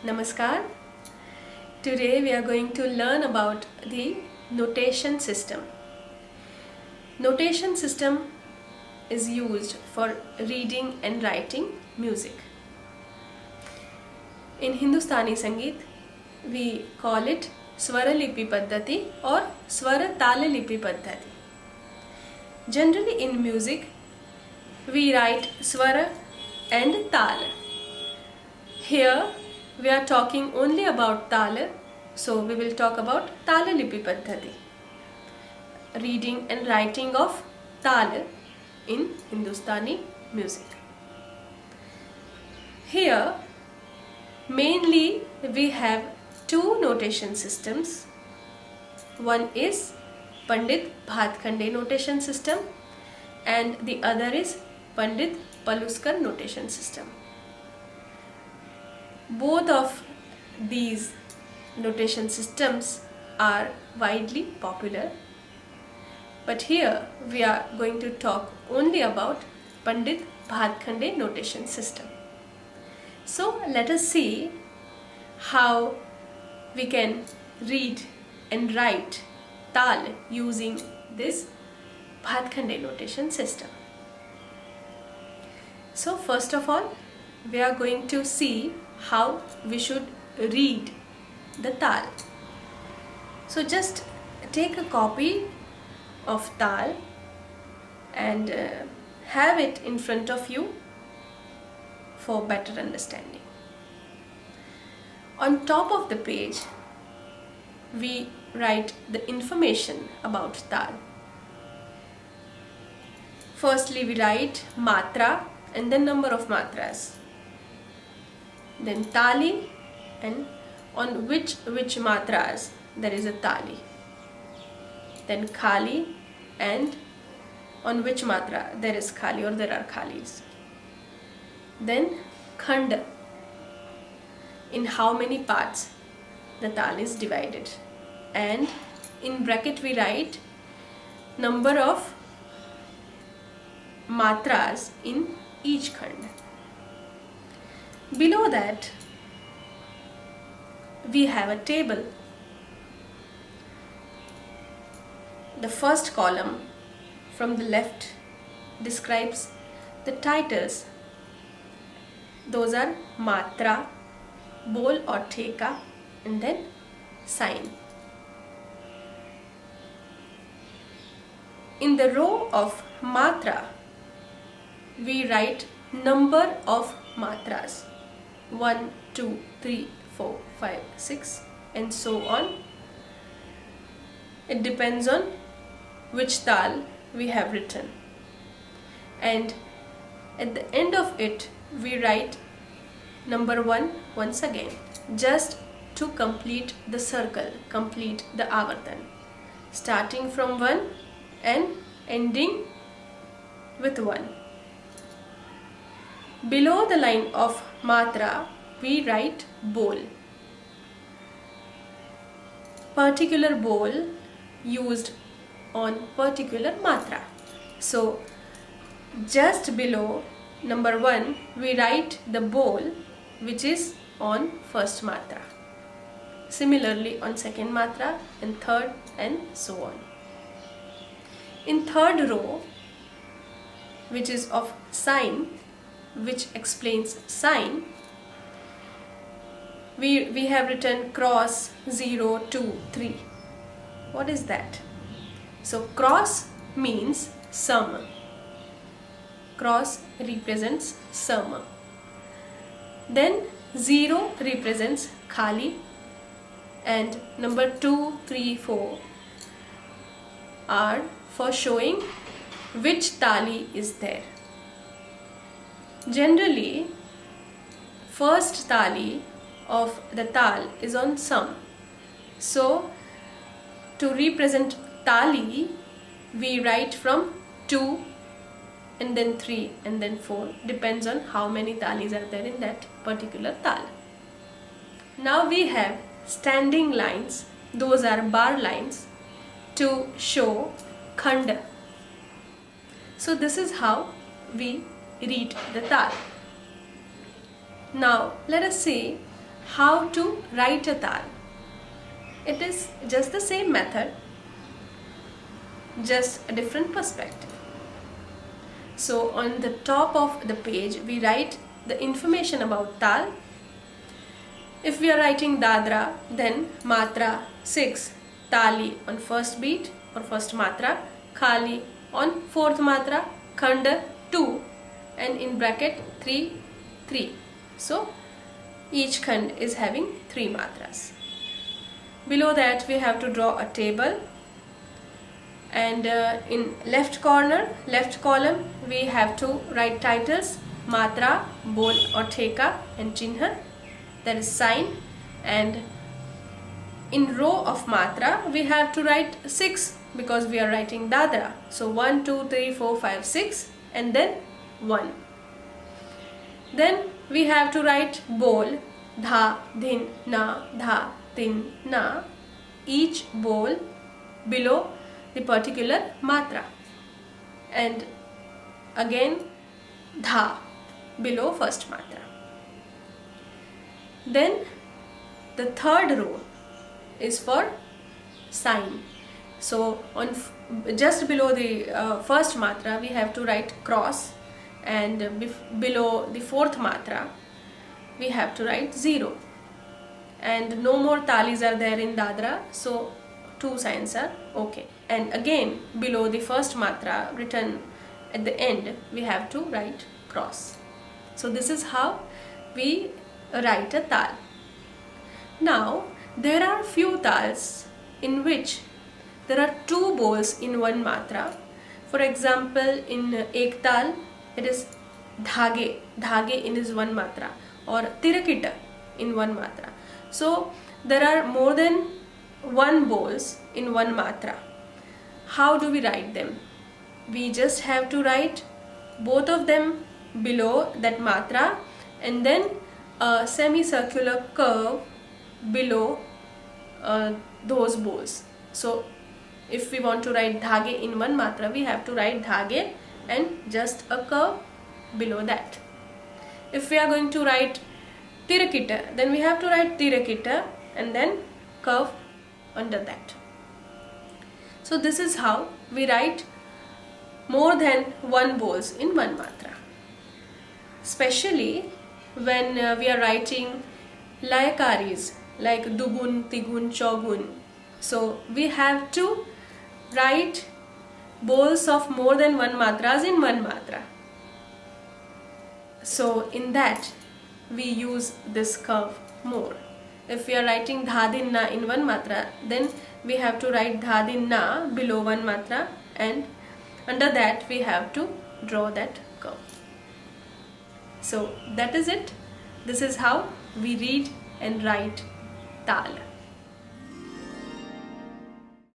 Namaskar. Today we are going to learn about the notation system. Notation system is used for reading and writing music. In Hindustani Sangeet, we call it Swara Lipi Paddhati or Swara Taali Lipi Paddhati. Generally in music, we write Swara and Taal. Here we are talking only about Taal, so we will talk about Taali Lipi Paddhati. Reading and writing of Taal in Hindustani music. Here mainly we have two notation systems. One is Pandit Bhatkhande Notation System and the other is Pandit Paluskar Notation System. Both of these notation systems are widely popular, but here we are going to talk only about Pandit Bhatkhande Notation System. So let us see how we can read and write Taal using this Bhatkhande notation system. So first of all, we are going to see how we should read the Taal. So just take a copy of Taal and have it in front of you for better understanding. On top of the page, we write the information about Taal. Firstly, we write Maatra and then number of matras. Then taali and on which matras there is a taali. Then khaali and on which matra there is khaali or there are khalis. Then khand, in how many parts the Taal is divided, and in bracket we write number of matras in each khand. Below that we have a table. The first column from the left describes the titles. Those are Maatra, bol or theka, and then sign. In the row of Maatra, we write number of matras. 1, 2, 3, 4, 5, 6 and so on. It depends on which Taal we have written. And at the end of it, we write number 1 once again, just to complete the circle, complete the avartan, starting from 1 and ending with 1. Below the line of Maatra, we write bol. Particular bol used on particular Maatra. So just below number 1, we write the bol which is on first Maatra. Similarly on second Maatra and third and so on. In third row, which is of sign, which explains sign, we have written cross 0, 2, 3. What is that? So cross means sum. Cross represents sum. Then 0 represents khaali and number 2, 3, 4 are for showing which taali is there. Generally, first taali of the Taal is on sum. So, to represent taali, we write from 2 and then 3 and then 4. Depends on how many taalis are there in that particular Taal. Now we have standing lines. Those are bar lines to show khand. So this is how we read the Taal. Now let us see how to write a Taal. It is just the same method, just a different perspective. So on the top of the page we write the information about Taal. If we are writing Dadra, then Maatra 6, Taali on first beat or first Maatra, Khaali on fourth Maatra, Khand 2 and in bracket 3, 3. So each Khand is having 3 Matras. Below that we have to draw a table, and in left corner, left column we have to write titles Maatra, Bol or Theka and Chinha, that is sign, and in row of Maatra we have to write 6 because we are writing Dadra. So 1, 2, 3, 4, 5, 6 and then 1. Then we have to write Bol, Dha, Din, Na, Dha, Din, Na, each bol below the particular Maatra, and again Dha below first Maatra. Then the third row is for sign. So on just below the first Maatra we have to write cross, and below the fourth Maatra we have to write 0, and no more talis are there in Dadra, so 2 signs are okay. And again below the first Maatra written at the end we have to write cross. So this is how we write a Taal. Now there are few Taals in which there are 2 bols in one Maatra. For example, in Ek Taal it is Dhage, Dhage in is one Maatra, or Tirakita in one Maatra. So there are more than 1 bols in one Maatra. How do we write them? We just have to write both of them below that Maatra and then a semicircular curve below those bols. So if we want to write Dhage in one Maatra, we have to write Dhage and just a curve below that. If we are going to write Tirakita, then we have to write Tirakita and then curve under that. So this is how we write more than 1 bols in one Maatra. Especially when we are writing Layakaris like Dugun, Tigun, Chogun. So we have to write bols of more than 1 Matras in one Maatra. So in that we use this curve more. If we are writing Dhadin Na in one Maatra, then we have to write Dhadin Na below 1 Maatra, and under that we have to draw that curve. So that is it. This is how we read and write Taal.